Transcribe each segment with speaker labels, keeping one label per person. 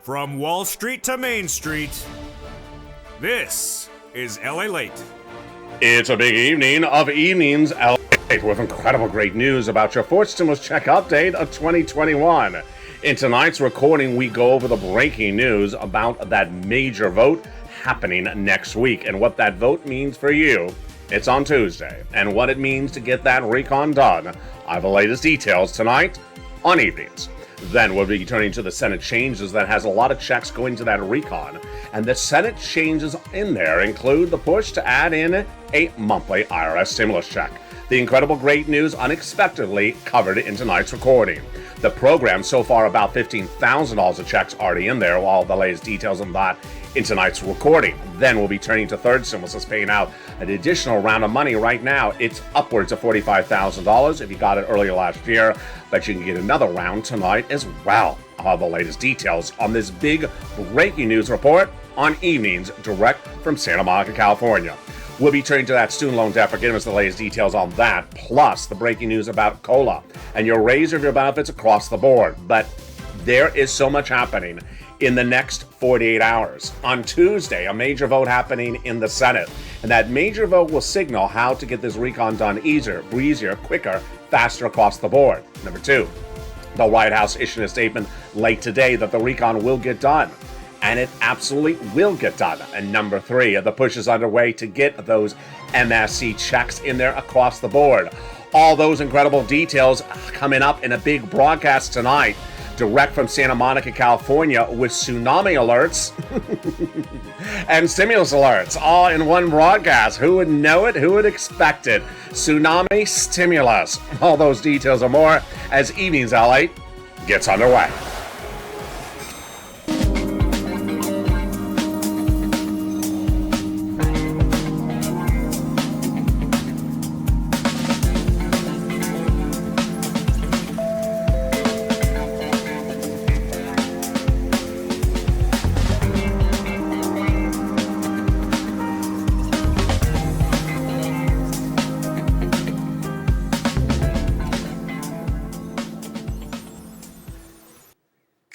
Speaker 1: From Wall Street to Main Street, this is LALATE.
Speaker 2: It's a big evening of evenings LALATE with incredible great news about your fourth stimulus check update of 2021. In tonight's recording, we go over the breaking news about that major vote happening next week and what that vote means for you. It's on Tuesday, and what it means to get that recon done. I have the latest details tonight on Evenings. Then we'll be turning to the Senate changes that has a lot of checks going to that recon. And the Senate changes in there include the push to add in a monthly IRS stimulus check. The incredible great news unexpectedly covered in tonight's recording. The program so far about $15,000 of checks already in there, while the latest details on that in tonight's recording. Then we'll be turning to third stimulus is paying out an additional round of money right now. It's upwards of $45,000 if you got it earlier last year, but you can get another round tonight as well. I'll have the latest details on this big breaking news report on Evenings direct from Santa Monica, California. We'll be turning to that student loan debt forgiveness, the latest details on that, plus the breaking news about COLA and your raise of your benefits across the board. But there is so much happening in the next 48 hours. On Tuesday, a major vote happening in the Senate, and that major vote will signal how to get this recon done easier, breezier, quicker, faster across the board. Number two, the White House issued a statement late today that the recon will get done. And it absolutely will get done. And number three, the push is underway to get those MSC checks in there across the board. All those incredible details coming up in a big broadcast tonight, direct from Santa Monica, California, with tsunami alerts and stimulus alerts, all in one broadcast. Who would know it? Who would expect it? Tsunami, stimulus. All those details and more as Evenings LA gets underway.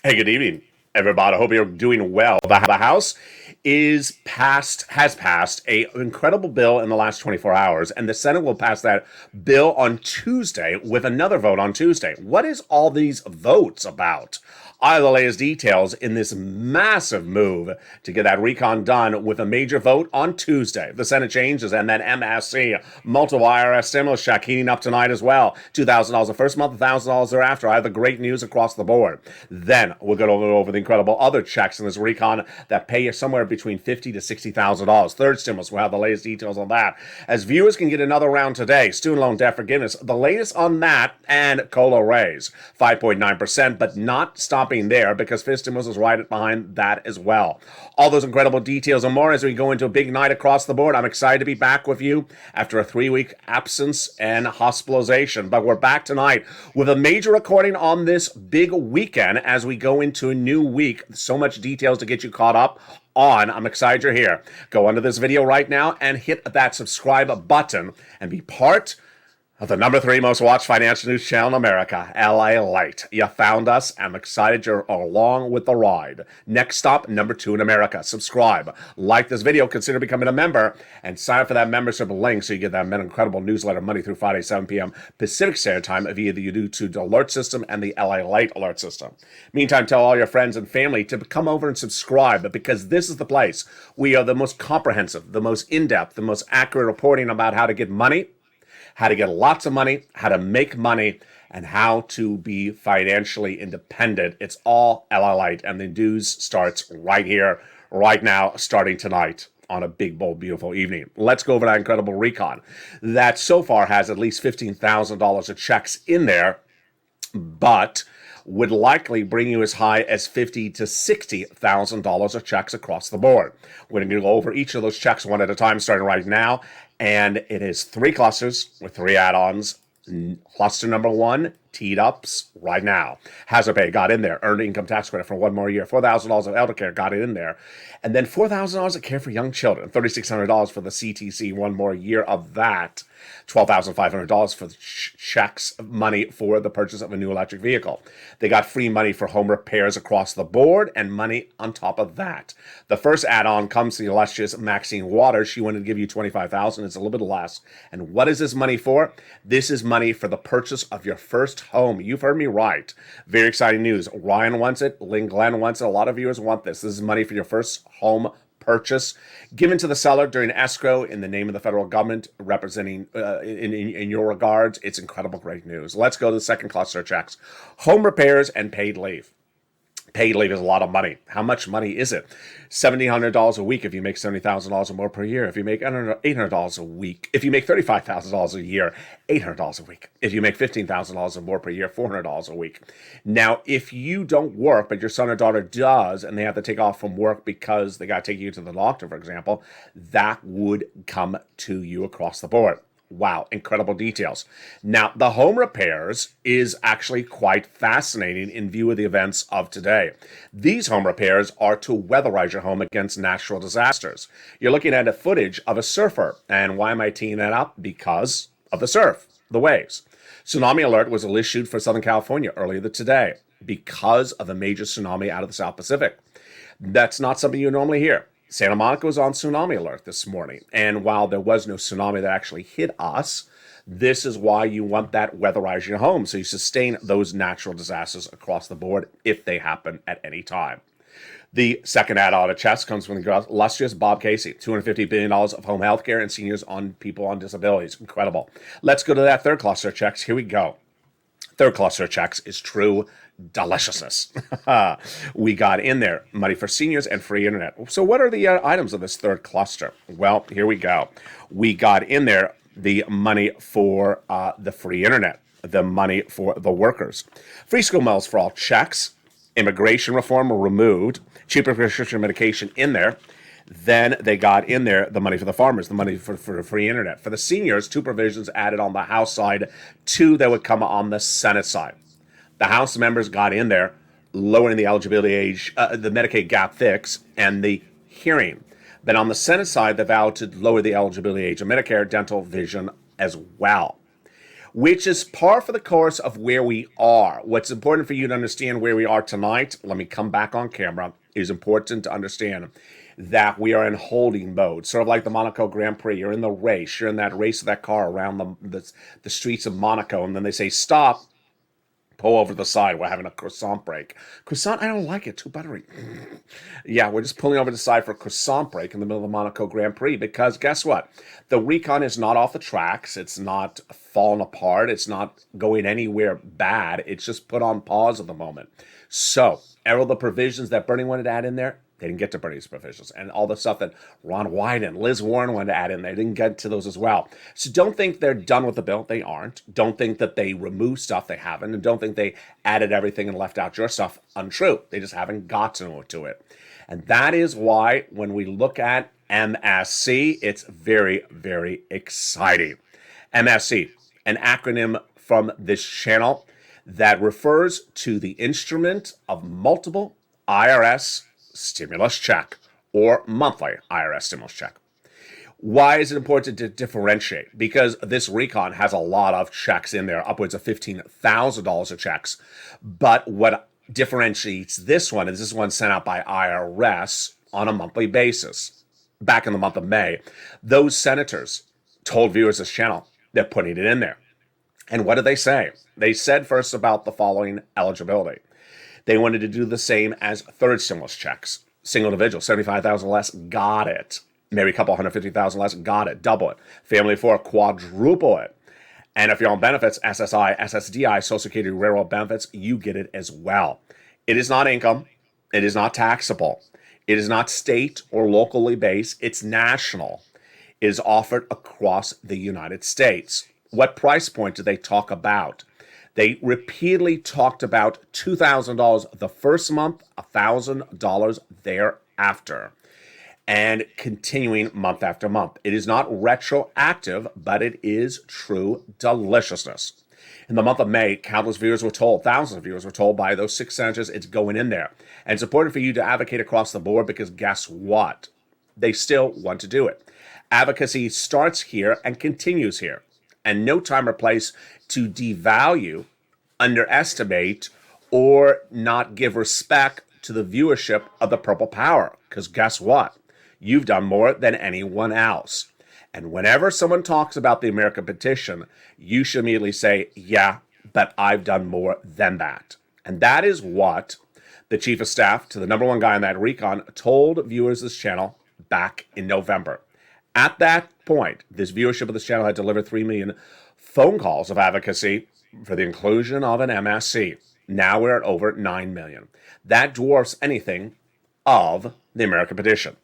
Speaker 2: Hey, good evening, everybody. I hope you're doing well. The House has passed an incredible bill in the last 24 hours, and the Senate will pass that bill on Tuesday with another vote on Tuesday. What is all these votes about? I have the latest details in this massive move to get that recon done with a major vote on Tuesday. The Senate changes and then MSC, multiple IRS stimulus check heating up tonight as well. $2,000 the first month, $1,000 thereafter. I have the great news across the board. Then we're going to go over the incredible other checks in this recon that pay you somewhere between $50,000 to $60,000. Third stimulus, we'll have the latest details on that. As viewers can get another round today, student loan debt forgiveness, the latest on that, and COLA raise, 5.9%, but not stopping there because fifth stimulus is right behind that as well. All those incredible details and more as we go into a big night across the board. I'm excited to be back with you after a 3-week absence and hospitalization, but we're back tonight with a major recording on this big weekend as we go into a new week. So much details to get you caught up on. I'm excited you're here. Go under this video right now and hit that subscribe button and be part of the number 3 most watched financial news channel in America, LALATE. You found us. I'm excited you're along with the ride. Next stop, number 2 in America. Subscribe. Like this video. Consider becoming a member and sign up for that membership link so you get that incredible newsletter Monday through Friday, 7 p.m. Pacific Standard Time via the YouTube alert system and the LALATE alert system. Meantime, tell all your friends and family to come over and subscribe because this is the place. We are the most comprehensive, the most in-depth, the most accurate reporting about how to get money, how to get lots of money, how to make money, and how to be financially independent. It's all LALATE, and the news starts right here, right now, starting tonight on a big, bold, beautiful evening. Let's go over that incredible recon that so far has at least $15,000 of checks in there, but would likely bring you as high as $50,000 to $60,000 of checks across the board. We're going to go over each of those checks one at a time, starting right now. And it is 3 clusters with 3 add-ons. Cluster number 1 teed ups right now. Hazard pay got in there. Earned income tax credit for one more year. $4,000 of elder care got it in there. And then $4,000 of care for young children. $3,600 for the CTC, one more year of that. $12,500 for the checks money for the purchase of a new electric vehicle. They got free money for home repairs across the board and money on top of that. The first add-on comes to the illustrious Maxine Waters. She wanted to give you $25,000. It's a little bit less. And what is this money for? This is money for the purchase of your first home. You've heard me right. Very exciting news. Ryan wants it. Lynn Glenn wants it. A lot of viewers want this. This is money for your first home purchase given to the seller during escrow in the name of the federal government representing in your regards. It's incredible, great news. Let's go to the second cluster checks. Home repairs and paid leave. Paid leave is a lot of money. How much money is it? $1,700 a week if you make $70,000 or more per year. If you make $800 a week. If you make $35,000 a year, $800 a week. If you make $15,000 or more per year, $400 a week. Now, if you don't work, but your son or daughter does, and they have to take off from work because they got to take you to the doctor, for example, that would come to you across the board. Wow, incredible details. Now, the home repairs is actually quite fascinating in view of the events of today. These home repairs are to weatherize your home against natural disasters. You're looking at a footage of a surfer. And why am I teeing that up? Because of the surf, the waves. Tsunami alert was issued for Southern California earlier today because of a major tsunami out of the South Pacific. That's not something you normally hear. Santa Monica was on tsunami alert this morning. And while there was no tsunami that actually hit us, this is why you want that weatherize your home, so you sustain those natural disasters across the board if they happen at any time. The second add-on to chest comes from the illustrious Bob Casey, $250 billion of home health care and seniors on people on disabilities. Incredible. Let's go to that third cluster of checks. Here we go. Third cluster of checks is true deliciousness. We got in there money for seniors and free internet. So what are the items of this third cluster? Well, here we go. We got in there the money for the free internet, the money for the workers, free school meals for all checks, immigration reform were removed, cheaper prescription medication in there. Then they got in there the money for the farmers, the money for free internet. For the seniors, two provisions added on the House side, two that would come on the Senate side. The House members got in there, lowering the eligibility age, the Medicaid gap fix, and the hearing. Then on the Senate side, they vowed to lower the eligibility age of Medicare, dental, vision as well, which is par for the course of where we are. What's important for you to understand where we are tonight, let me come back on camera, it is important to understand that we are in holding mode, sort of like the Monaco Grand Prix. You're in the race. You're in that race of that car around the streets of Monaco, and then they say, stop, pull over to the side. We're having a croissant break. Croissant, I don't like it. Too buttery. Yeah, we're just pulling over to the side for a croissant break in the middle of the Monaco Grand Prix because guess what? The recon is not off the tracks. It's not falling apart. It's not going anywhere bad. It's just put on pause at the moment. So, all the provisions that Bernie wanted to add in there, they didn't get to Bernie's provisions. And all the stuff that Ron Wyden and Liz Warren wanted to add in, they didn't get to those as well. So don't think they're done with the bill. They aren't. Don't think that they removed stuff. They haven't. And don't think they added everything and left out your stuff. Untrue. They just haven't gotten to it. And that is why when we look at MSC, it's very, very exciting. MSC, an acronym from this channel that refers to the instrument of multiple IRS stimulus check or monthly IRS stimulus check. Why is it important to differentiate? Because this recon has a lot of checks in there, upwards of $15,000 of checks. But what differentiates this one is this one sent out by IRS on a monthly basis. Back in the month of May, those senators told viewers of this channel they're putting it in there. And what did they say? They said first about the following eligibility. They wanted to do the same as third stimulus checks. Single individual, $75,000 less, got it. Married couple, $150,000 less, got it. Double it. Family of four, quadruple it. And if you're on benefits, SSI, SSDI, Social Security, Railroad benefits, you get it as well. It is not income. It is not taxable. It is not state or locally based. It's national. It is offered across the United States. What price point do they talk about? They repeatedly talked about $2,000 the first month, $1,000 thereafter, and continuing month after month. It is not retroactive, but it is true deliciousness. In the month of May, countless viewers were told, thousands of viewers were told by those 6 senators it's going in there. And it's important for you to advocate across the board because guess what? They still want to do it. Advocacy starts here and continues here. And no time or place to devalue, underestimate, or not give respect to the viewership of the Purple Power. Because guess what? You've done more than anyone else. And whenever someone talks about the American petition, you should immediately say, yeah, but I've done more than that. And that is what the chief of staff to the number one guy on that recon told viewers of this channel back in November. At that point, this viewership of this channel had delivered 3 million phone calls of advocacy for the inclusion of an MSC. Now we're at over 9 million. That dwarfs anything of the American petition.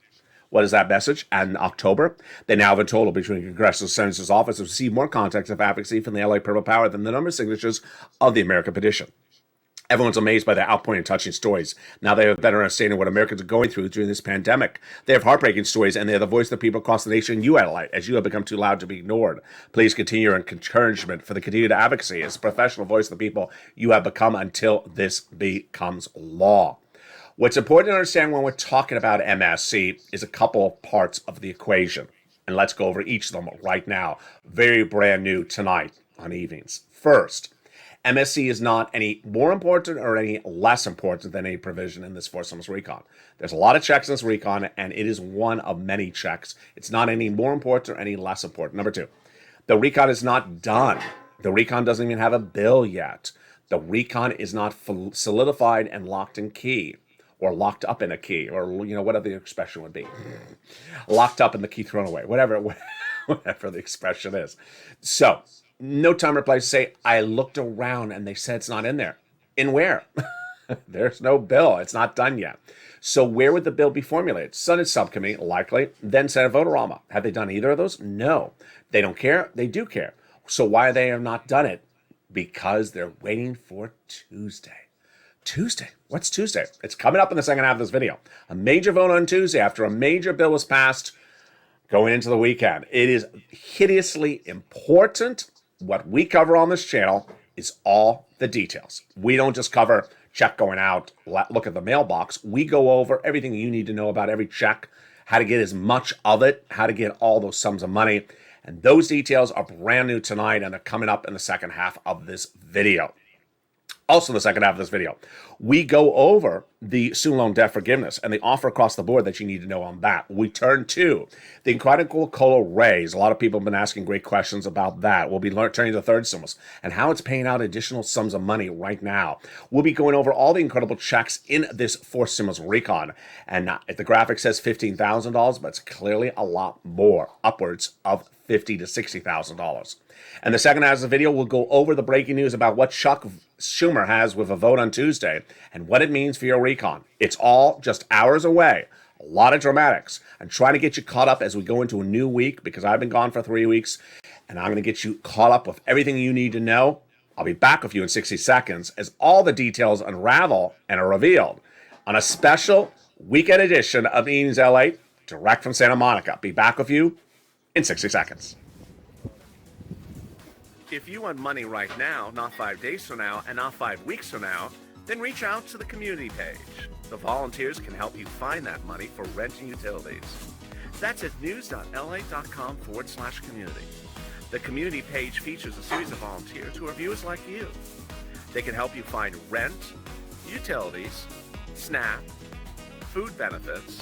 Speaker 2: What is that message? And in October, they now have a total between Congressional Senator's Office have received more contacts of advocacy from the LA Purple Power than the number of signatures of the American petition. Everyone's amazed by the outpouring and touching stories. Now they have a better understanding of what Americans are going through during this pandemic. They have heartbreaking stories, and they are the voice of the people across the nation. You, Adelaide, as you have become too loud to be ignored. Please continue your encouragement for the continued advocacy as a professional voice of the people you have become until this becomes law. What's important to understand when we're talking about MSC is a couple of parts of the equation. And let's go over each of them right now. Very brand new tonight on evenings. First, MSC is not any more important or any less important than any provision in this Fourth Summons recon. There's a lot of checks in this recon, and it is one of many checks. It's not any more important or any less important. Number two, the recon is not done. The recon doesn't even have a bill yet. The recon is not solidified and locked in key, or locked up in a key, or whatever the expression would be. Locked up in the key thrown away, whatever the expression is. So, no time or place to say, I looked around and they said it's not in there. In where? There's no bill. It's not done yet. So where would the bill be formulated? Senate subcommittee, likely. Then Senate Vote-a-Rama. Have they done either of those? No. They don't care. They do care. So why they have not done it? Because they're waiting for Tuesday. Tuesday? What's Tuesday? It's coming up in the second half of this video. A major vote on Tuesday after a major bill was passed going into the weekend. It is hideously important. What we cover on this channel is all the details. We don't just cover check going out, look at the mailbox. We go over everything you need to know about every check, how to get as much of it, how to get all those sums of money. And those details are brand new tonight, and they're coming up in the second half of this video. Also in the second half of this video, we go over the student loan debt forgiveness and the offer across the board that you need to know on that. We turn to the incredible COLA raise. A lot of people have been asking great questions about that. We'll be turning to the third stimulus and how it's paying out additional sums of money right now. We'll be going over all the incredible checks in this fourth stimulus recon. And if the graphic says $15,000, but it's clearly a lot more, upwards of $50,000 to $60,000. And the second half of the video, we'll go over the breaking news about what Chuck Schumer has with a vote on Tuesday and what it means for your recon. It's all just hours away. A lot of dramatics. I'm trying to get you caught up as we go into a new week because I've been gone for 3 weeks, and I'm going to get you caught up with everything you need to know. I'll be back with you in 60 seconds as all the details unravel and are revealed on a special weekend edition of Evenings LA, direct from Santa Monica. Be back with you in 60 seconds. If you want money right now, not 5 days from now, and not 5 weeks from now, then reach out to the community page. The volunteers can help you find that money for rent and utilities. That's at news.la.com/community. The community page features a series of volunteers who are viewers like you. They can help you find rent, utilities, SNAP, food benefits,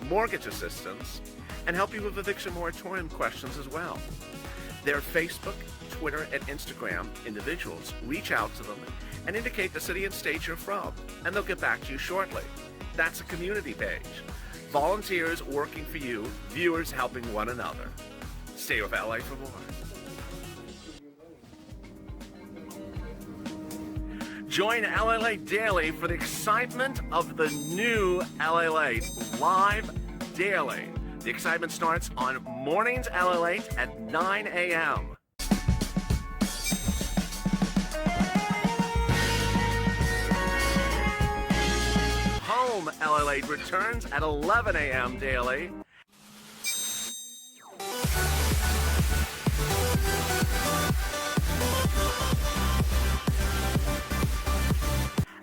Speaker 2: mortgage assistance, and help you with eviction moratorium questions as well. Their Facebook, Twitter, and Instagram individuals reach out to them and indicate the city and state you're from, and they'll get back to you shortly. That's a community page. Volunteers working for you, viewers helping one another. Stay with LA for more. Join LALATE Daily for the excitement of the new LALATE live daily. The excitement starts on mornings LALATE at 9 a.m. Home LALATE returns at 11 a.m. daily.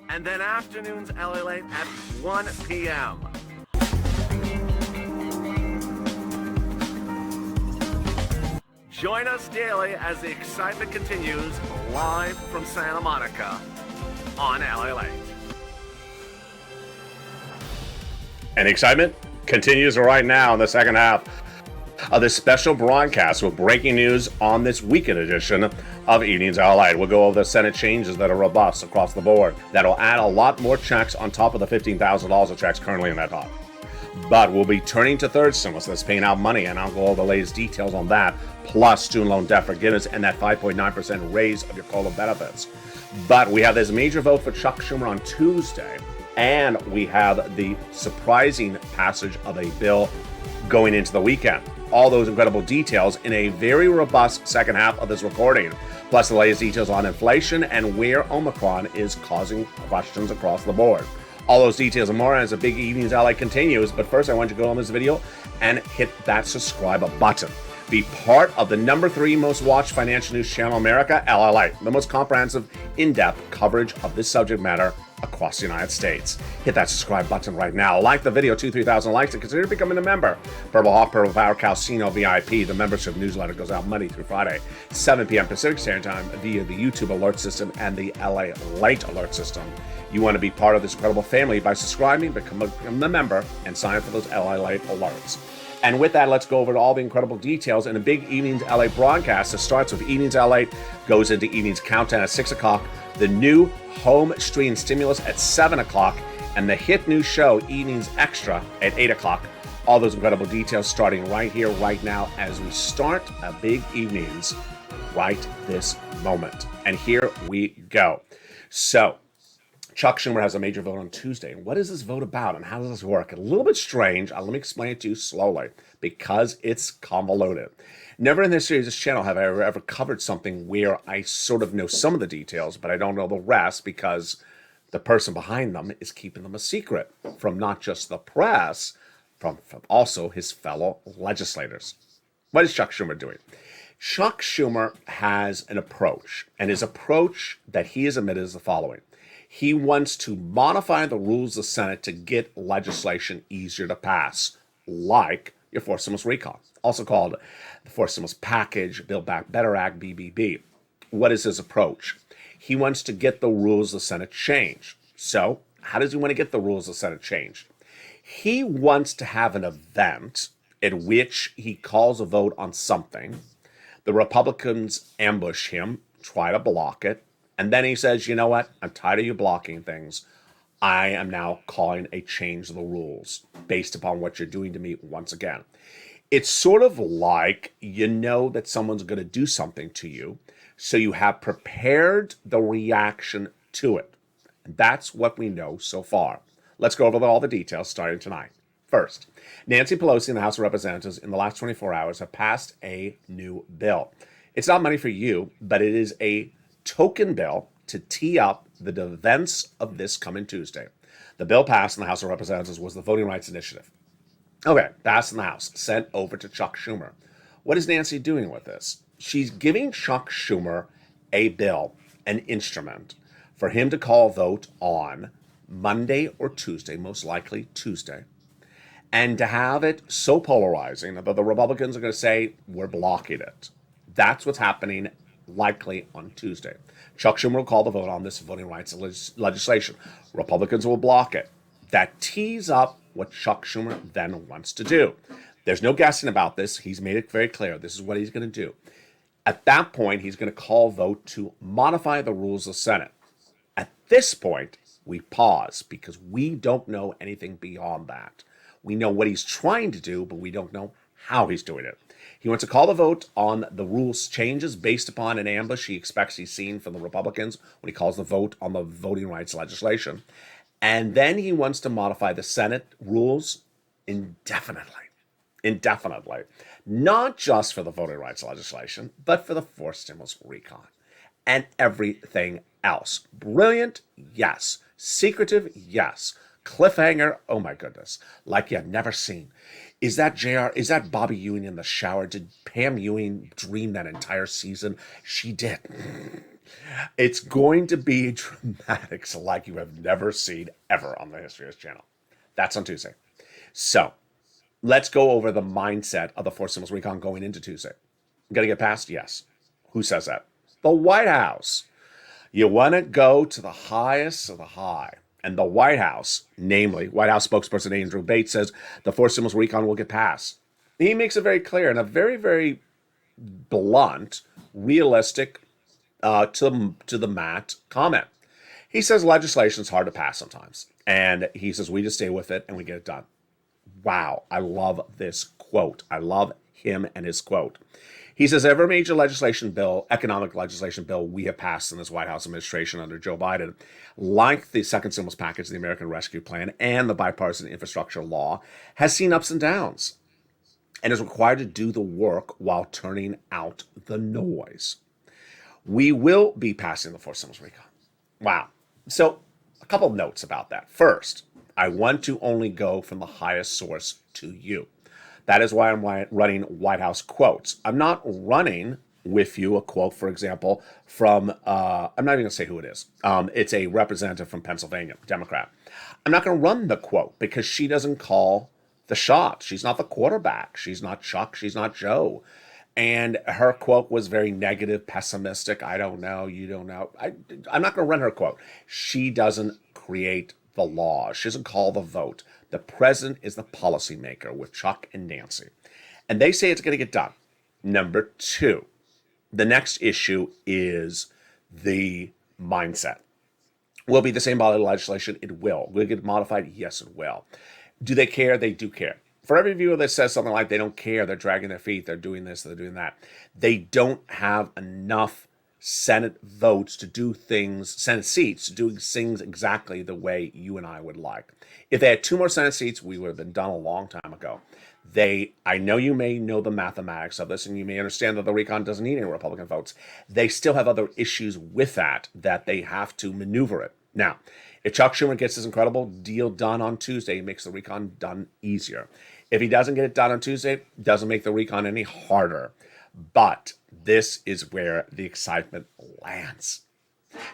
Speaker 3: and then afternoons LA Late at 1 p.m. Join us daily as the excitement continues live from Santa Monica on LA Late.
Speaker 2: And excitement continues right now in the second half of this special broadcast with breaking news on this weekend edition of Evenings LA. We'll go over the Senate changes that are robust across the board that'll add a lot more checks on top of the $15,000 of checks currently in that pot. But we'll be turning to third stimulus that's paying out money, and I'll go over the latest details on that, plus student loan debt forgiveness and that 5.9% raise of your COLA benefits. But we have this major vote for Chuck Schumer on Tuesday, and we have the surprising passage of a bill going into the weekend. All those incredible details in a very robust second half of this recording, plus the latest details on inflation and where Omicron is causing questions across the board. All those details and more as the Big Evenings LA continues. But first, I want you to go on this video and hit that subscribe button. Be part of the #3 most watched financial news channel in America, LALATE, the most comprehensive, in-depth coverage of this subject matter across the United States. Hit that subscribe button right now. Like the video, 2,000-3,000 likes, and consider becoming a member. Purple Hawk, Purple Power, Calcino VIP. The membership newsletter goes out Monday through Friday, 7 p.m. Pacific Standard Time via the YouTube alert system and the LA Late alert system. You want to be part of this incredible family by subscribing, become a member, and sign up for those LA Late alerts. And with that, let's go over to all the incredible details in a Big Evenings LA broadcast that starts with Evenings LA, goes into Evenings Countdown at 6 o'clock, the new home stream stimulus at 7 o'clock, and the hit new show Evenings Extra at 8 o'clock. All those incredible details starting right here, right now, as we start a Big Evenings right this moment. And here we go. So, Chuck Schumer has a major vote on Tuesday. And what is this vote about and how does this work? A little bit strange. Let me explain it to you slowly because it's convoluted. Never in the history of this channel have I ever covered something where I sort of know some of the details, but I don't know the rest because the person behind them is keeping them a secret from not just the press, from also his fellow legislators. What is Chuck Schumer doing? Chuck Schumer has an approach, and his approach that he has admitted is the following. He wants to modify the rules of the Senate to get legislation easier to pass, like your Fourth Stimulus recall, also called the Fourth Stimulus Package, Build Back Better Act, BBB. What is his approach? He wants to get the rules of the Senate changed. So, how does he want to get the rules of the Senate changed? He wants to have an event at which he calls a vote on something. The Republicans ambush him, try to block it, and then he says, you know what? I'm tired of you blocking things. I am now calling a change of the rules based upon what you're doing to me once again. It's sort of like you know that someone's going to do something to you, so you have prepared the reaction to it. And that's what we know so far. Let's go over all the details starting tonight. First, Nancy Pelosi and the House of Representatives in the last 24 hours have passed a new bill. It's not money for you, but it is a token bill to tee up the events of this coming Tuesday. The bill passed in the House of Representatives was the Voting Rights Initiative. Okay, passed in the House, sent over to Chuck Schumer. What is Nancy doing with this? She's giving Chuck Schumer a bill, an instrument, for him to call a vote on Monday or Tuesday, most likely Tuesday, and to have it so polarizing that the Republicans are going to say, we're blocking it. That's what's happening likely on Tuesday. Chuck Schumer will call the vote on this voting rights legislation. Republicans will block it. That tees up what Chuck Schumer then wants to do. There's no guessing about this. He's made it very clear. This is what he's going to do. At that point, he's going to call a vote to modify the rules of the Senate. At this point, we pause because we don't know anything beyond that. We know what he's trying to do, but we don't know how he's doing it. He wants to call the vote on the rules changes based upon an ambush he expects he's seen from the Republicans when he calls the vote on the voting rights legislation. And then he wants to modify the Senate rules indefinitely. Indefinitely. Not just for the voting rights legislation, but for the Fourth Stimulus recall and everything else. Brilliant? Yes. Secretive? Yes. Cliffhanger? Oh my goodness. Like you've never seen. Is that Bobby Ewing in the shower? Did Pam Ewing dream that entire season? She did. It's going to be dramatics like you have never seen ever on the History of this channel. That's on Tuesday. So let's go over the mindset of the four symbols recon going into Tuesday. Going to get passed? Yes. Who says that? The White House. You want to go to the highest of the high. And the White House, namely White House spokesperson Andrew Bates, says the four symbols recon will get passed. He makes it very clear in a very, very blunt, realistic, to the mat comment. He says legislation is hard to pass sometimes. And he says we just stay with it and we get it done. Wow, I love this quote. I love him and his quote. He says every major legislation bill, economic legislation bill we have passed in this White House administration under Joe Biden, like the second stimulus package, the American Rescue Plan, and the bipartisan infrastructure law, has seen ups and downs and is required to do the work while turning out the noise. We will be passing the four symbols recon. Wow. So a couple of notes about that. First, I want to only go from the highest source to you. That is why I'm running White House quotes. I'm not running with you a quote, for example, from, I'm not even going to say who it is. It's a representative from Pennsylvania, Democrat. I'm not going to run the quote because she doesn't call the shots. She's not the quarterback. She's not Chuck. She's not Joe. And her quote was very negative, pessimistic. I don't know. You don't know. I'm not going to run her quote. She doesn't create the law. She doesn't call the vote. The president is the policymaker with Chuck and Nancy. And they say it's going to get done. Number two, the next issue is the mindset. Will it be the same body legislation? It will. Will it get modified? Yes, it will. Do they care? They do care. For every viewer that says something like they don't care, they're dragging their feet, they're doing this, they're doing that, they don't have enough Senate votes to do things, Senate seats, to do things exactly the way you and I would like. If they had 2 more Senate seats, we would have been done a long time ago. I know you may know the mathematics of this, and you may understand that the recon doesn't need any Republican votes. They still have other issues with that they have to maneuver it. Now, if Chuck Schumer gets this incredible deal done on Tuesday, he makes the recon done easier. If he doesn't get it done on Tuesday, it doesn't make the recon any harder. But this is where the excitement lands.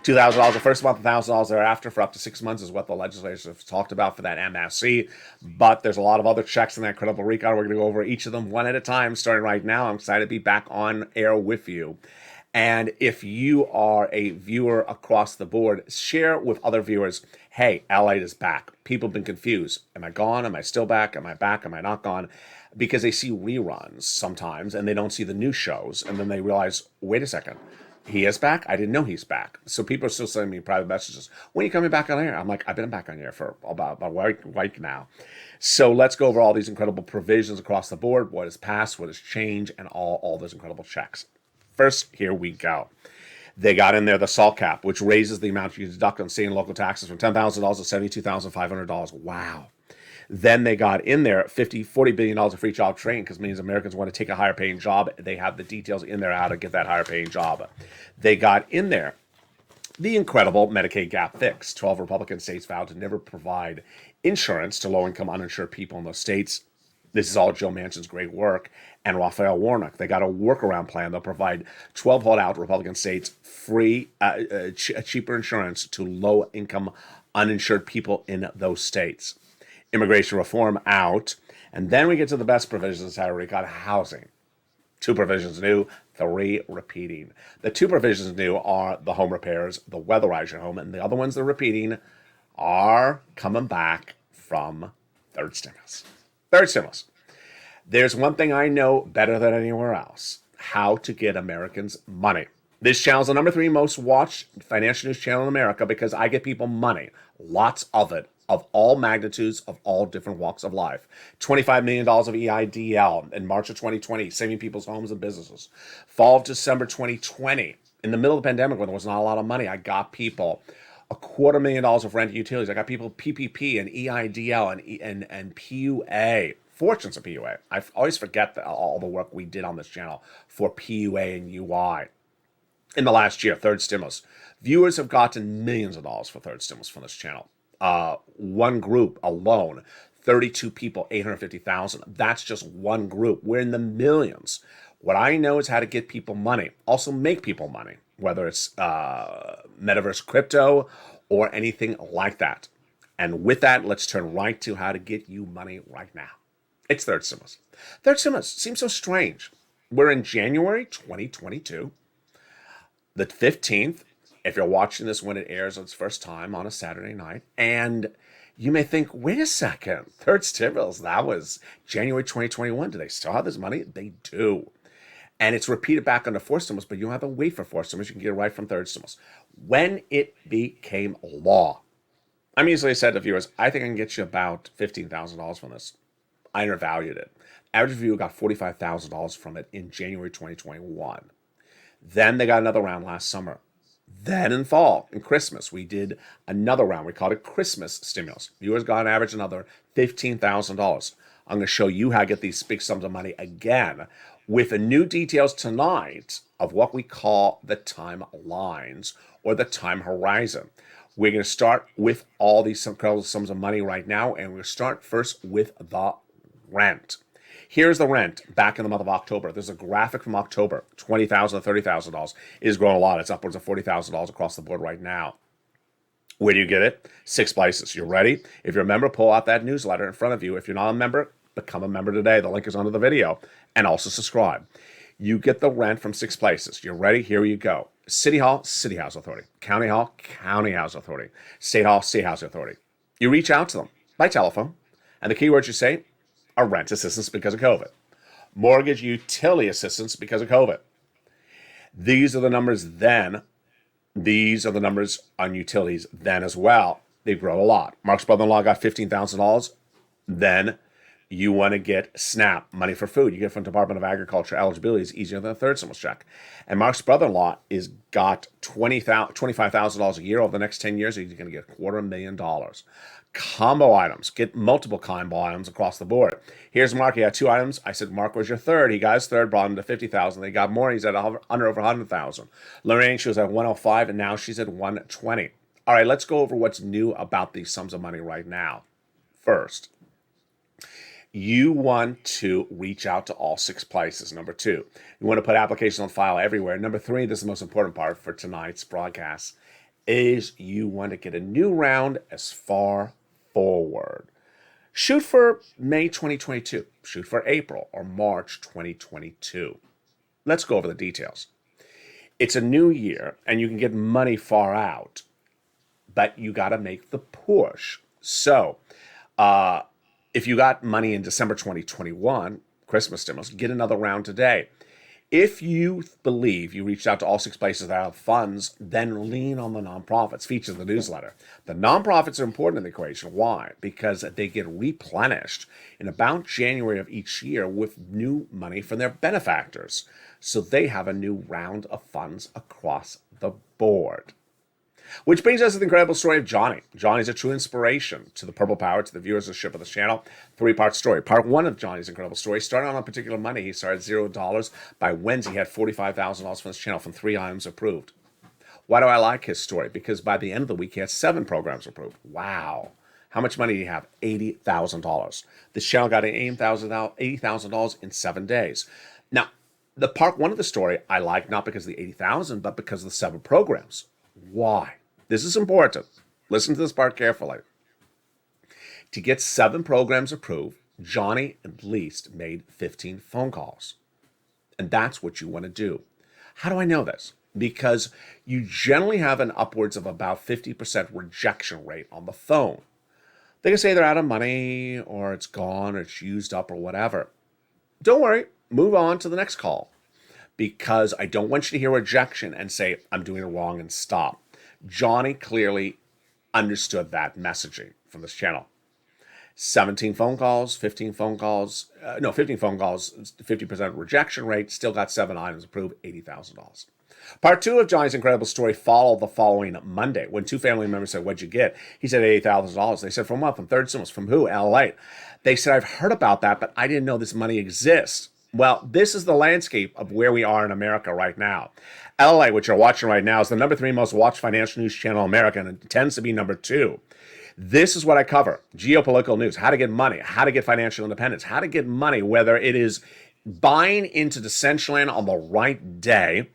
Speaker 2: $2,000 the first month, $1,000 thereafter for up to 6 months is what the legislature has talked about for that MSC. But there's a lot of other checks in that credible recon. We're going to go over each of them one at a time, starting right now. I'm excited to be back on air with you. And if you are a viewer across the board, share with other viewers, hey, LALATE is back. People have been confused. Am I gone? Am I still back? Am I back? Am I not gone? Because they see reruns sometimes and they don't see the new shows. And then they realize, wait a second, he is back? I didn't know he's back. So people are still sending me private messages. When are you coming back on air? I'm like, I've been back on air for about a week now. So let's go over all these incredible provisions across the board, what has passed, what has changed, and all those incredible checks. First, here we go. They got in there the SALT cap, which raises the amount you deduct on state and local taxes from $10,000 to $72,500. Wow. Then they got in there $40 billion of free job training because means Americans want to take a higher paying job. They have the details in there how to get that higher paying job. They got in there the incredible Medicaid gap fix. 12 Republican states vowed to never provide insurance to low-income uninsured people in those states. This is all Joe Manchin's great work. And Raphael Warnock, they got a workaround plan. They'll provide 12 holdout Republican states free, cheaper insurance to low-income uninsured people in those states. Immigration reform out. And then we get to the best provisions, how we got housing. 2 provisions new, 3 repeating. The 2 provisions new are the home repairs, the weatherize your home, and the other ones they're repeating are coming back from third stimulus. Third stimulus. There's one thing I know better than anywhere else, how to get Americans money. This channel is the number 3 most watched financial news channel in America because I get people money, lots of it, of all magnitudes, of all different walks of life. $25 million of EIDL in March of 2020, saving people's homes and businesses. Fall of December 2020, in the middle of the pandemic when there was not a lot of money, I got people $250,000 of rent and utilities. I got people PPP and EIDL and PUA. Fortunes of PUA. I always forget all the work we did on this channel for PUA and UI. In the last year, third stimulus. Viewers have gotten millions of dollars for third stimulus from this channel. One group alone, 32 people, 850,000. That's just one group. We're in the millions. What I know is how to get people money, also make people money. whether it's metaverse crypto or anything like that. And with that, let's turn right to how to get you money right now. It's third stimulus. Third stimulus seems so strange. We're in January 2022, the 15th. If you're watching this when it airs its first time on a Saturday night, and you may think, wait a second, third stimulus, that was January 2021. Do they still have this money? They do. And it's repeated back under fourth stimulus, but you don't have to wait for fourth stimulus. You can get it right from third stimulus. When it became law, I'm easily said to viewers, I think I can get you about $15,000 from this. I undervalued it. Average viewer got $45,000 from it in January 2021. Then they got another round last summer. Then in fall, in Christmas, we did another round. We called it Christmas stimulus. Viewers got on average another $15,000. I'm going to show you how to get these big sums of money again with the new details tonight of what we call the timelines or the time horizon. We're going to start with all these incredible sums of money right now, and we're going to start first with the rent. Here's the rent back in the month of October. There's a graphic from October, $20,000 to $30,000. It has grown a lot. It's upwards of $40,000 across the board right now. Where do you get it? 6 places. You ready? If you're a member, pull out that newsletter in front of you. If you're not a member, become a member today. The link is under the video. And also subscribe. You get the rent from 6 places. You're ready? Here you go. City Hall, City Housing Authority. County Hall, County Housing Authority. State Hall, State Housing Authority. You reach out to them by telephone, and the keywords you say are rent assistance because of COVID, mortgage utility assistance because of COVID. These are the numbers then. These are the numbers on utilities then as well. They've grown a lot. Mark's brother-in-law got $15,000. Then you want to get SNAP, money for food. You get from Department of Agriculture. Eligibility is easier than a third stimulus check. And Mark's brother-in-law is got $25,000 a year over the next 10 years. He's going to get $250,000. Combo items. Get multiple combo items across the board. Here's Mark. He had 2 items. I said, Mark was your third. He got his third, brought him to $50,000. They got more. He's at under over $100,000. Lorraine, she was at $105,000, and now she's at $120,000. All right, let's go over what's new about these sums of money right now. First, you want to reach out to all 6 places. Number 2, you want to put applications on file everywhere. Number 3, this is the most important part for tonight's broadcast, is you want to get a new round as far forward. Shoot for May 2022. Shoot for April or March 2022. Let's go over the details. It's a new year, and you can get money far out, but you got to make the push. So, if you got money in December 2021, Christmas stimulus, get another round today. If you believe you reached out to all 6 places that have funds, then lean on the nonprofits. Features the newsletter. The nonprofits are important in the equation. Why? Because they get replenished in about January of each year with new money from their benefactors. So they have a new round of funds across the board. Which brings us to the incredible story of Johnny. Johnny's a true inspiration to the Purple Power, to the viewership of this channel. 3-part story. Part 1 of Johnny's incredible story started on a particular Monday. He started $0. By Wednesday, he had $45,000 from this channel from 3 items approved. Why do I like his story? Because by the end of the week, he had 7 programs approved. Wow. How much money did he have? $80,000. This channel got $80,000 in 7 days. Now, the part 1 of the story I like, not because of the $80,000, but because of the 7 programs. Why? This is important. Listen to this part carefully. To get 7 programs approved, Johnny at least made 15 phone calls. And that's what you want to do. How do I know this? Because you generally have an upwards of about 50% rejection rate on the phone. They can say they're out of money, or it's gone, or it's used up, or whatever. Don't worry. Move on to the next call. Because I don't want you to hear rejection and say, I'm doing it wrong, and stop. Johnny clearly understood that messaging from this channel. 15 phone calls, 50% rejection rate, still got 7 items approved, $80,000. Part 2 of Johnny's incredible story followed the following Monday when 2 family members said, what'd you get? He said $80,000. They said, from what? From third stimulus. From who? LALATE. They said, I've heard about that, but I didn't know this money exists. Well, this is the landscape of where we are in America right now. LALATE, which you're watching right now, is the number 3 most watched financial news channel in America, and it tends to be number 2. This is what I cover. Geopolitical news, how to get money, how to get financial independence, how to get money, whether it is buying into Decentraland on the right day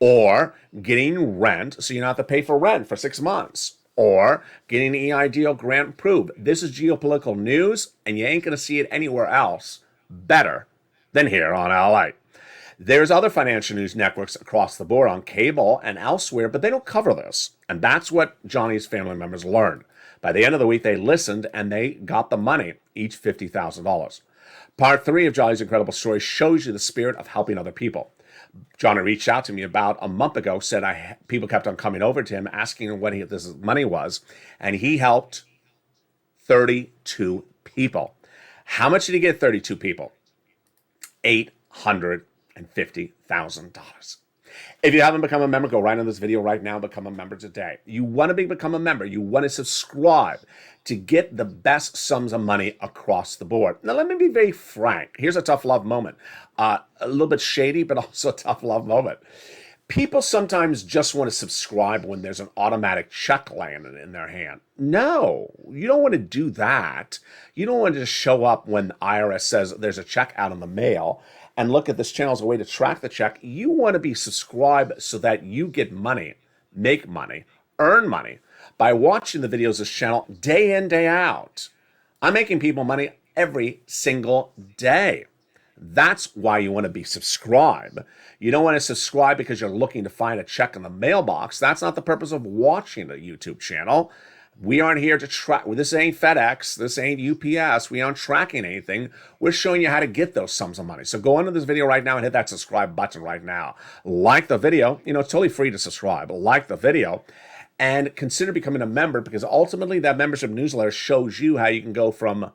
Speaker 2: or getting rent so you don't have to pay for rent for 6 months, or getting an EIDL grant approved. This is geopolitical news, and you ain't going to see it anywhere else better than here on LALATE. There's other financial news networks across the board on cable and elsewhere, but they don't cover this. And that's what Johnny's family members learned. By the end of the week, they listened and they got the money, each $50,000. Part 3 of Johnny's incredible story shows you the spirit of helping other people. Johnny reached out to me about a month ago, said people kept on coming over to him, asking him what this money was, and he helped 32 people. How much did he get 32 people? $850,000. If you haven't become a member, go right on this video right now, become a member today. You want to become a member. You want to subscribe to get the best sums of money across the board. Now, let me be very frank. Here's a tough love moment. A little bit shady, but also a tough love moment. People sometimes just want to subscribe when there's an automatic check landing in their hand. No, you don't want to do that. You don't want to just show up when the IRS says there's a check out in the mail and look at this channel as a way to track the check. You want to be subscribed so that you get money, make money, earn money by watching the videos of this channel day in, day out. I'm making people money every single day. That's why you want to be subscribed. You don't want to subscribe because you're looking to find a check in the mailbox. That's not the purpose of watching a YouTube channel. We aren't here to track. This ain't FedEx. This ain't UPS. We aren't tracking anything. We're showing you how to get those sums of money. So go into this video right now and hit that subscribe button right now. Like the video. You know, it's totally free to subscribe. Like the video. And consider becoming a member, because ultimately that membership newsletter shows you how you can go from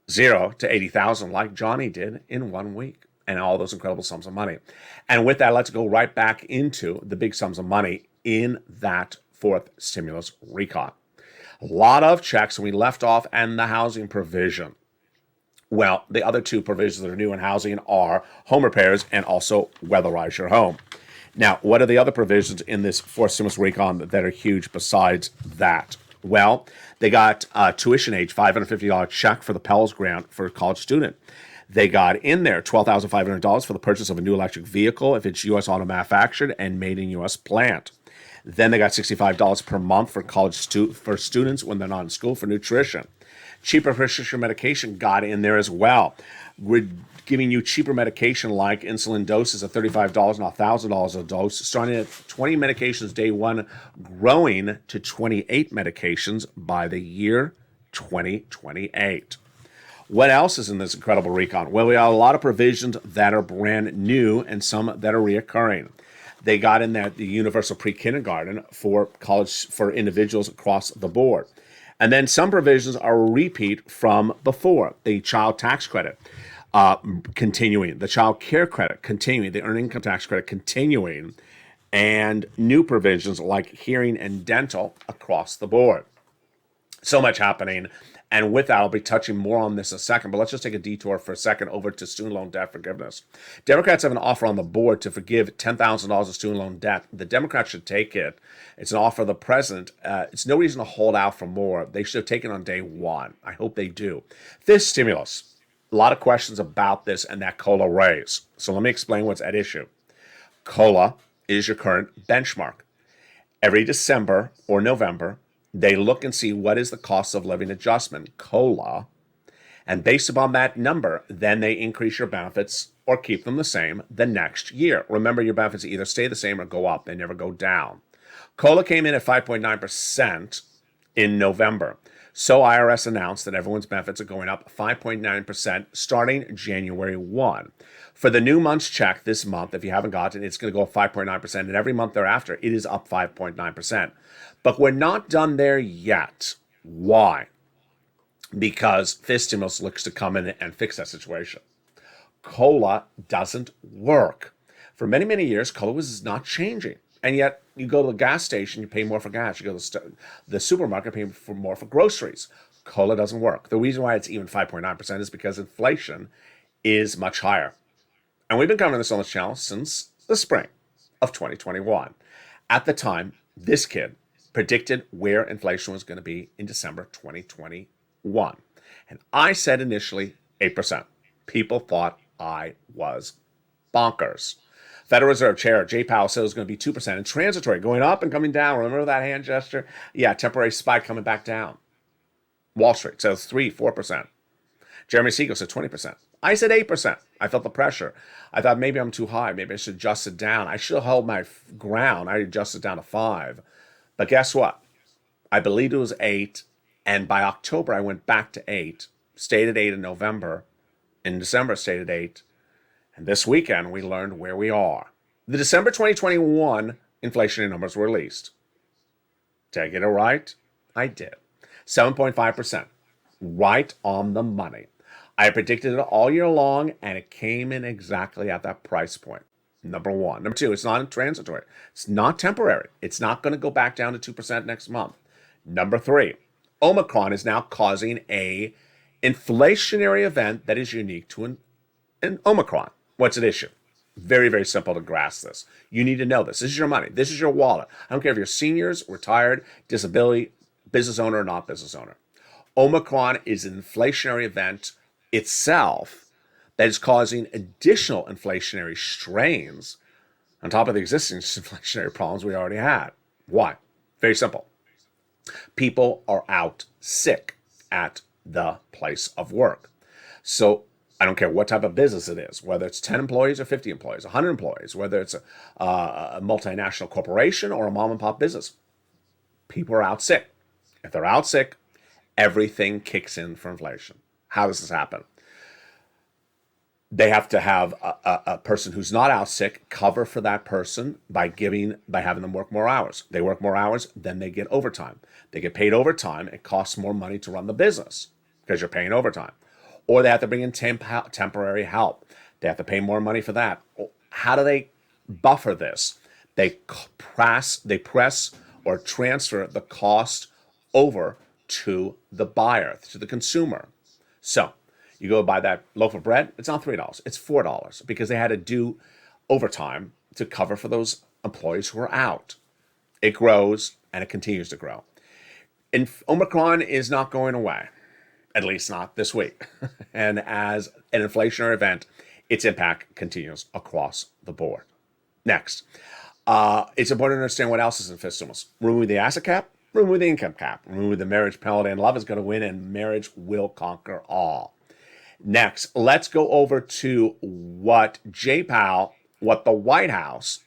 Speaker 2: 0 to 80,000 like Johnny did in 1 week, and all those incredible sums of money. And with that, let's go right back into the big sums of money in that fourth stimulus recon. A lot of checks, and we left off and the housing provision. Well, the other two provisions that are new in housing are home repairs and also weatherize your home. Now, what are the other provisions in this fourth stimulus recon that are huge besides that? Well, they got tuition aid, $550 check for the Pell's grant for a college student. They got in there $12,500 for the purchase of a new electric vehicle if it's U.S. auto manufactured and made in U.S. plant. Then they got $65 per month for for students when they're not in school for nutrition. Cheaper prescription medication got in there as well. We're giving you cheaper medication like insulin doses of $35 and $1,000 a dose, starting at 20 medications day one, growing to 28 medications by the year 2028. What else is in this incredible recon? Well, we have a lot of provisions that are brand new and some that are reoccurring. They got in there the universal pre-kindergarten for college for individuals across the board. And then some provisions are a repeat from before. The child tax credit continuing, the child care credit continuing, the earned income tax credit continuing, and new provisions like hearing and dental across the board. So much happening. And with that, I'll be touching more on this in a second, but let's just take a detour for a second over to student loan debt forgiveness. Democrats have an offer on the board to forgive $10,000 of student loan debt. The Democrats should take it. It's an offer of the president. It's no reason to hold out for more. They should have taken it on day one. I hope they do. This stimulus, a lot of questions about this and that COLA raise. So let me explain what's at issue. COLA is your current benchmark. Every December or November, they look and see what is the cost of living adjustment, COLA, and based upon that number, then they increase your benefits or keep them the same the next year. Remember, your benefits either stay the same or go up. They never go down. COLA came in at 5.9% in November. So IRS announced that everyone's benefits are going up 5.9% starting January 1. For the new month's check this month, if you haven't gotten it, it's going to go up 5.9%, and every month thereafter, it is up 5.9%. But we're not done there yet. Why? Because this stimulus looks to come in and fix that situation. COLA doesn't work. For many, many years, COLA was not changing. And yet, you go to the gas station, you pay more for gas. You go to the supermarket, pay more for groceries. COLA doesn't work. The reason why it's even 5.9% is because inflation is much higher. And we've been covering this on this channel since the spring of 2021. At the time, this kid predicted where inflation was going to be in December 2021. And I said initially 8%. People thought I was bonkers. Federal Reserve Chair Jay Powell says it's going to be 2% and transitory, going up and coming down. Remember that hand gesture? Yeah, temporary spike coming back down. Wall Street says 4%. Jeremy Siegel said 20%. I said 8%. I felt the pressure. I thought maybe I'm too high. Maybe I should adjust it down. I should have held my ground. I adjusted down to 5. But guess what? I believed it was 8. And by October, I went back to 8. Stayed at 8 in November. In December, stayed at 8. And this weekend, we learned where we are. The December 2021 inflationary numbers were released. Did I get it right? I did. 7.5%. Right on the money. I predicted it all year long, and it came in exactly at that price point. Number one. Number two, it's not transitory. It's not temporary. It's not going to go back down to 2% next month. Number three, Omicron is now causing a inflationary event that is unique to an Omicron. What's at issue? Very, very simple to grasp this. You need to know this. This is your money. This is your wallet. I don't care if you're seniors, retired, disability, business owner, or not business owner. Omicron is an inflationary event itself that is causing additional inflationary strains on top of the existing inflationary problems we already had. Why? Very simple. People are out sick at the place of work. So I don't care what type of business it is, whether it's 10 employees or 50 employees, 100 employees, whether it's a multinational corporation or a mom and pop business. People are out sick. If they're out sick, everything kicks in for inflation. How does this happen? They have to have a person who's not out sick cover for that person by having them work more hours. They work more hours, then they get overtime. They get paid overtime. It costs more money to run the business because you're paying overtime. Or they have to bring in temporary help. They have to pay more money for that. How do they buffer this? They press or transfer the cost over to the buyer, to the consumer. So you go buy that loaf of bread, it's not $3, it's $4 because they had to do overtime to cover for those employees who are out. It grows and it continues to grow. And Omicron is not going away, at least not this week. And as an inflationary event, its impact continues across the board. Next, it's important to understand what else is in fiscal stimulus. Remove the asset cap, remove the income cap, remove the marriage penalty, and love is going to win, and marriage will conquer all. Next, let's go over to what Jay Powell, what the White House,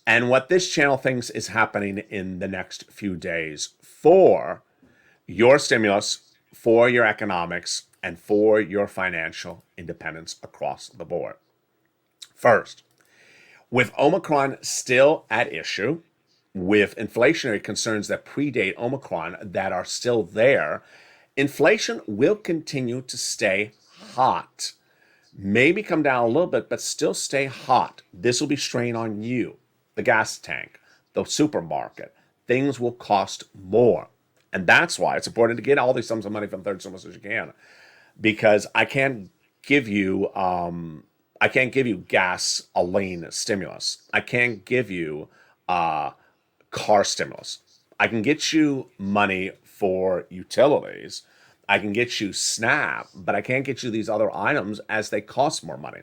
Speaker 2: and what this channel thinks is happening in the next few days for your stimulus, for your economics, and for your financial independence across the board. First, with Omicron still at issue, with inflationary concerns that predate Omicron that are still there, inflation will continue to stay hot. Maybe come down a little bit, but still stay hot. This will be strain on you, the gas tank, the supermarket. Things will cost more. And that's why it's important to get all these sums of money from third stimulus as you can. Because I can't give you gasoline stimulus. I can't give you car stimulus. I can get you money for utilities. I can get you SNAP, but I can't get you these other items as they cost more money.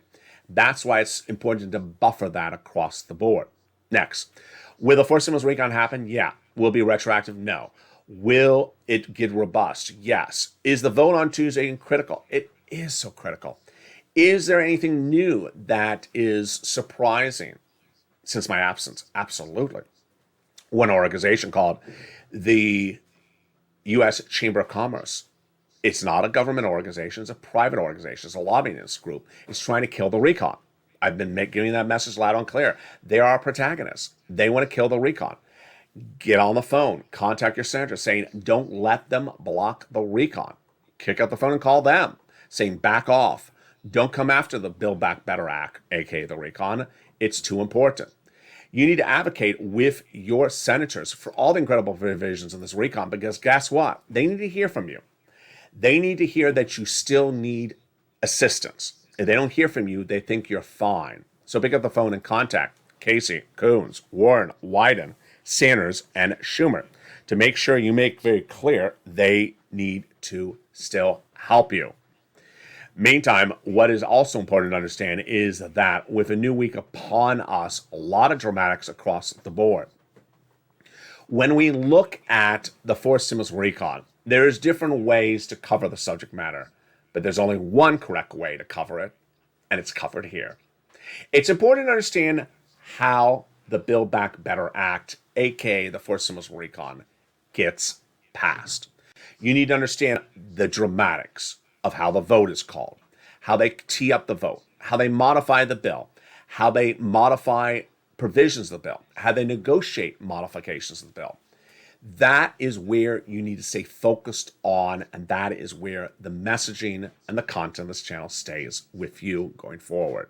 Speaker 2: That's why it's important to buffer that across the board. Next, will the fourth stimulus recon happen? Yeah. Will it be retroactive? No. Will it get robust? Yes. Is the vote on Tuesday critical? It is so critical. Is there anything new that is surprising since my absence? Absolutely. One organization called the U.S. Chamber of Commerce. It's not a government organization. It's a private organization. It's a lobbyist group. It's trying to kill the recon. I've been giving that message loud and clear. They are protagonists. They want to kill the recon. Get on the phone. Contact your senator saying, don't let them block the recon. Kick up the phone and call them saying, back off. Don't come after the Build Back Better Act, aka the recon. It's too important. You need to advocate with your senators for all the incredible provisions in this recon because guess what? They need to hear from you. They need to hear that you still need assistance. If they don't hear from you, they think you're fine. So pick up the phone and contact Casey, Coons, Warren, Wyden, Sanders, and Schumer to make sure you make very clear they need to still help you. Meantime, what is also important to understand is that with a new week upon us, a lot of dramatics across the board. When we look at the forced stimulus recon, there's different ways to cover the subject matter, but there's only one correct way to cover it, and it's covered here. It's important to understand how the Build Back Better Act, aka the forced stimulus recon, gets passed. You need to understand the dramatics of how the vote is called, how they tee up the vote, how they modify the bill, how they modify provisions of the bill, how they negotiate modifications of the bill. That is where you need to stay focused on, and that is where the messaging and the content of this channel stays with you going forward.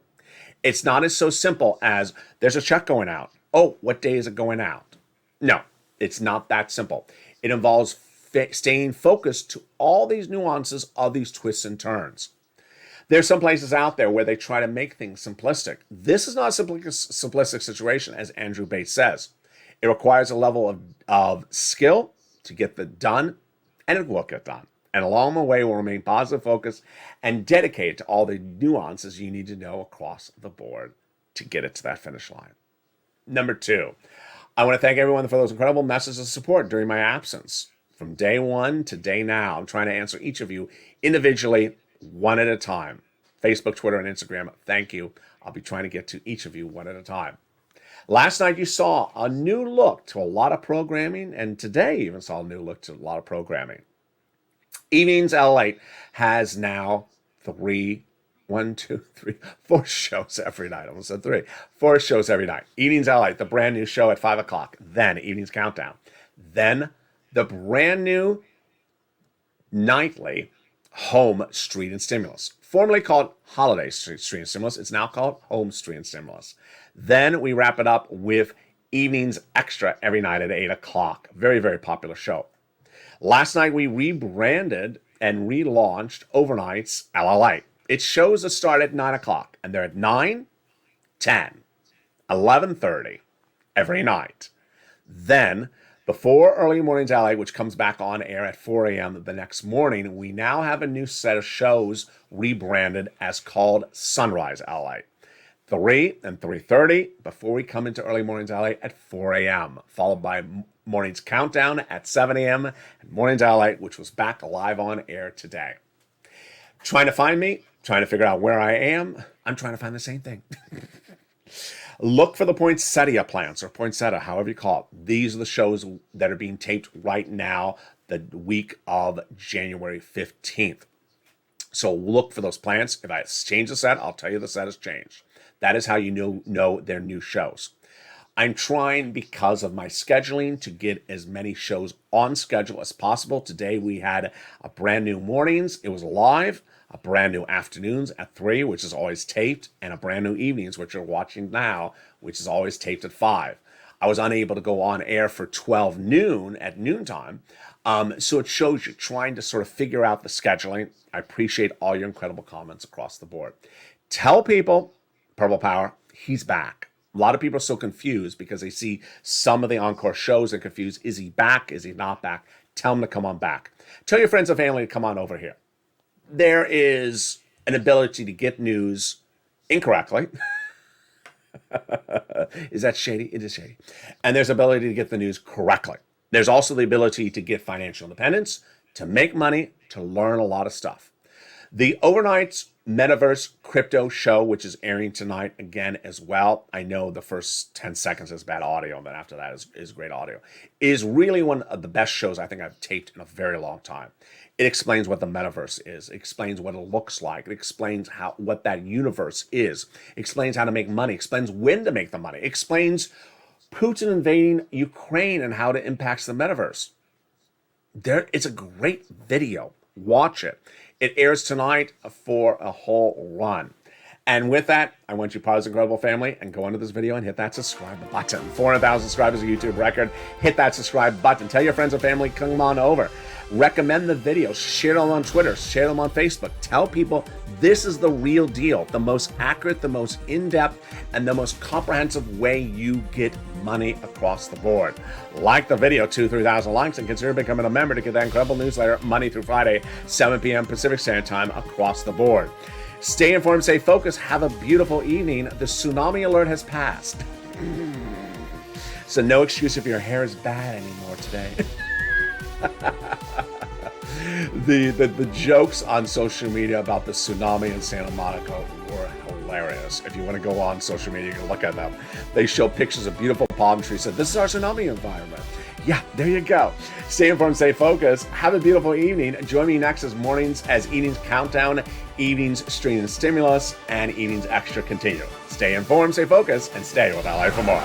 Speaker 2: It's not as so simple as there's a check going out. Oh, what day is it going out? No, it's not that simple. It involves staying focused to all these nuances of these twists and turns. There's some places out there where they try to make things simplistic. This is not a simplistic situation, as Andrew Bates says. It requires a level of skill to get the done, and it will get done. And along the way, we'll remain positive, focused, and dedicated to all the nuances you need to know across the board to get it to that finish line. Number 2, I want to thank everyone for those incredible messages of support during my absence. From day one to day now, I'm trying to answer each of you individually, one at a time. Facebook, Twitter, and Instagram, thank you. I'll be trying to get to each of you one at a time. Last night you saw a new look to a lot of programming, and today you even saw a new look to a lot of programming. Evenings LALATE has now 4 shows every night. I almost said 3. 4 shows every night. Evenings LALATE, the brand new show at 5 o'clock. Then Evenings Countdown. Then the brand new nightly Home Street and Stimulus. Formerly called Holiday Street and Stimulus. It's now called Home Street and Stimulus. Then we wrap it up with Evenings Extra every night at 8 o'clock. Very, very popular show. Last night we rebranded and relaunched Overnights LALATE. Its shows that start at 9 o'clock, and they're at 9, 10, 11:30 every night. Then, before Early Mornings LA, which comes back on air at 4 a.m. the next morning, we now have a new set of shows rebranded as called Sunrise LA. 3 and 3:30 before we come into Early Mornings LA at 4 a.m., followed by Mornings Countdown at 7 a.m. and Mornings LA, which was back live on air today. Trying to find me, trying to figure out where I am, I'm trying to find the same thing. Look for the poinsettia plants, or poinsettia, however you call it. These are the shows that are being taped right now, the week of January 15th. So look for those plants. If I change the set, I'll tell you the set has changed. That is how you know they're new shows. I'm trying, because of my scheduling, to get as many shows on schedule as possible. Today we had a brand new mornings. It was live. A brand new afternoons at 3, which is always taped, and a brand new evenings, which you're watching now, which is always taped at 5. I was unable to go on air for 12 noon at noontime. So it shows you trying to sort of figure out the scheduling. I appreciate all your incredible comments across the board. Tell people, Purple Power, he's back. A lot of people are so confused because they see some of the encore shows and confused. Is he back? Is he not back? Tell him to come on back. Tell your friends and family to come on over here. There is an ability to get news incorrectly. Is that shady? It is shady. And there's ability to get the news correctly. There's also the ability to get financial independence, to make money, to learn a lot of stuff. The Overnight Metaverse Crypto Show, which is airing tonight again as well. I know the first 10 seconds is bad audio, and then after that is great audio. Is really one of the best shows I think I've taped in a very long time. It explains what the metaverse is. It explains what it looks like. It explains what that universe is. It explains how to make money. It explains when to make the money. It explains Putin invading Ukraine and how it impacts the metaverse. It's a great video. Watch it. It airs tonight for a whole run. And with that, I want you part of this incredible family, and go under this video and hit that subscribe button. 400,000 subscribers, a YouTube record. Hit that subscribe button. Tell your friends and family, come on over. Recommend the videos, share them on Twitter, share them on Facebook. Tell people this is the real deal, the most accurate, the most in-depth, and the most comprehensive way you get money across the board. Like the video, 2,000-3,000 likes, and consider becoming a member to get that incredible newsletter Monday through Friday, 7 p.m. Pacific Standard Time across the board. Stay informed, stay focused, have a beautiful evening. The tsunami alert has passed. So no excuse if your hair is bad anymore today. The jokes on social media about the tsunami in Santa Monica were hilarious. If you want to go on social media, you can look at them. They show pictures of beautiful palm trees. Said, this is our tsunami environment. Yeah, there you go. Stay informed, stay focused. Have a beautiful evening. Join me next as evenings countdown, evenings stream and stimulus, and evenings extra continue. Stay informed, stay focused, and stay with LA for more.